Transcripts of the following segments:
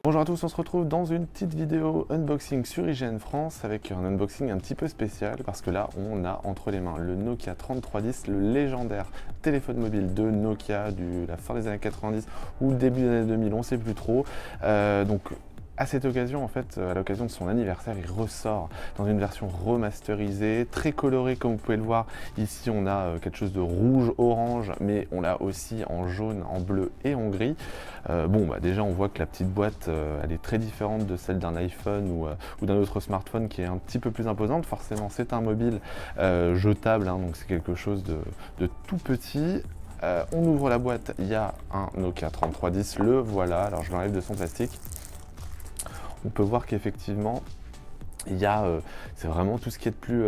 Bonjour à tous, on se retrouve dans une petite vidéo unboxing sur IGN France avec un unboxing un petit peu spécial parce que là on a entre les mains le Nokia 3310, le légendaire téléphone mobile de Nokia de la fin des années 90 ou le début des années 2000, on ne sait plus trop. Donc à cette occasion, en fait, à l'occasion de son anniversaire, il ressort dans une version remasterisée, très colorée comme vous pouvez le voir. Ici, on a quelque chose de rouge-orange, mais on l'a aussi en jaune, en bleu et en gris. Déjà, on voit que la petite boîte, elle est très différente de celle d'un iPhone ou d'un autre smartphone qui est un petit peu plus imposante. Forcément, c'est un mobile jetable, hein, donc c'est quelque chose de tout petit. On ouvre la boîte, il y a un Nokia 3310, le voilà. Alors, je l'enlève de son plastique. On peut voir qu'effectivement, il y a, c'est vraiment tout ce qui est de plus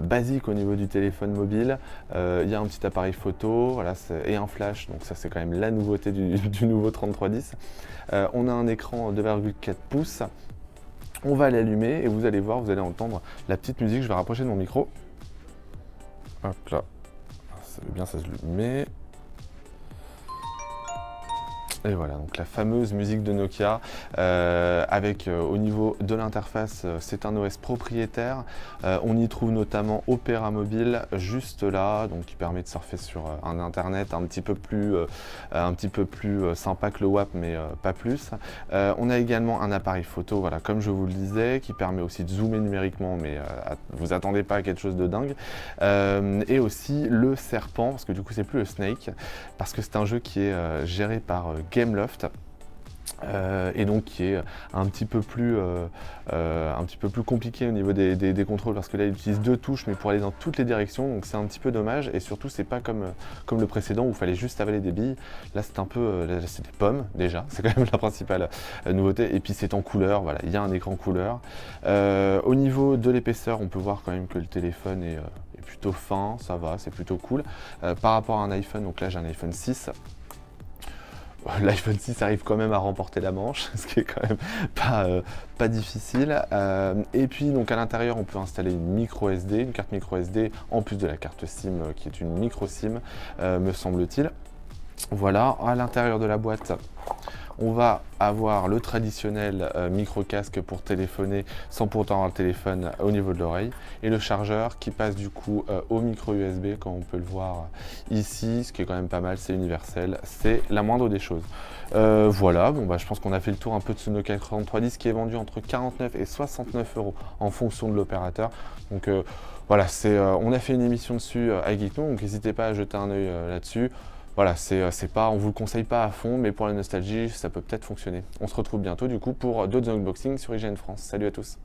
basique au niveau du téléphone mobile. Il y a un petit appareil photo voilà, et un flash, donc ça c'est quand même la nouveauté du nouveau 3310. On a un écran 2,4 pouces. On va l'allumer et vous allez voir, vous allez entendre la petite musique. Je vais rapprocher de mon micro. Hop là, ça veut bien, ça se le met. Et voilà, donc la fameuse musique de Nokia avec au niveau de l'interface, c'est un OS propriétaire. On y trouve notamment Opera Mobile juste là, donc qui permet de surfer sur un internet un petit peu plus sympa que le WAP, mais pas plus. On a également un appareil photo, voilà, comme je vous le disais, qui permet aussi de zoomer numériquement, mais vous attendez pas à quelque chose de dingue. Et aussi le serpent, parce que du coup c'est plus le Snake, parce que c'est un jeu qui est géré par Gameloft et donc qui est un petit peu plus compliqué au niveau des contrôles parce que là il utilise deux touches mais pour aller dans toutes les directions, donc c'est un petit peu dommage. Et surtout c'est pas comme le précédent où il fallait juste avaler des billes. Là c'est un peu là, c'est des pommes déjà, c'est quand même la principale nouveauté. Et puis c'est en couleur, voilà, il y a un écran couleur. Au niveau de l'épaisseur, on peut voir quand même que le téléphone est plutôt fin, ça va, c'est plutôt cool par rapport à un iPhone. Donc là j'ai un iPhone 6. L'iPhone 6 arrive quand même à remporter la manche, ce qui est quand même pas difficile. Et puis donc à l'intérieur on peut installer une micro SD, une carte micro SD en plus de la carte SIM qui est une micro SIM me semble-t-il. Voilà, à l'intérieur de la boîte on va avoir le traditionnel micro-casque pour téléphoner sans pourtant avoir le téléphone au niveau de l'oreille et le chargeur qui passe du coup au micro USB comme on peut le voir ici, ce qui est quand même pas mal, c'est universel, c'est la moindre des choses. Voilà, je pense qu'on a fait le tour un peu de ce Nokia 3310 qui est vendu entre 49 et 69 € en fonction de l'opérateur. Donc voilà, on a fait une émission dessus à Geekno, donc n'hésitez pas à jeter un œil là-dessus. Voilà, on vous le conseille pas à fond, mais pour la nostalgie, ça peut peut-être fonctionner. On se retrouve bientôt du coup pour d'autres unboxings sur IGN France. Salut à tous.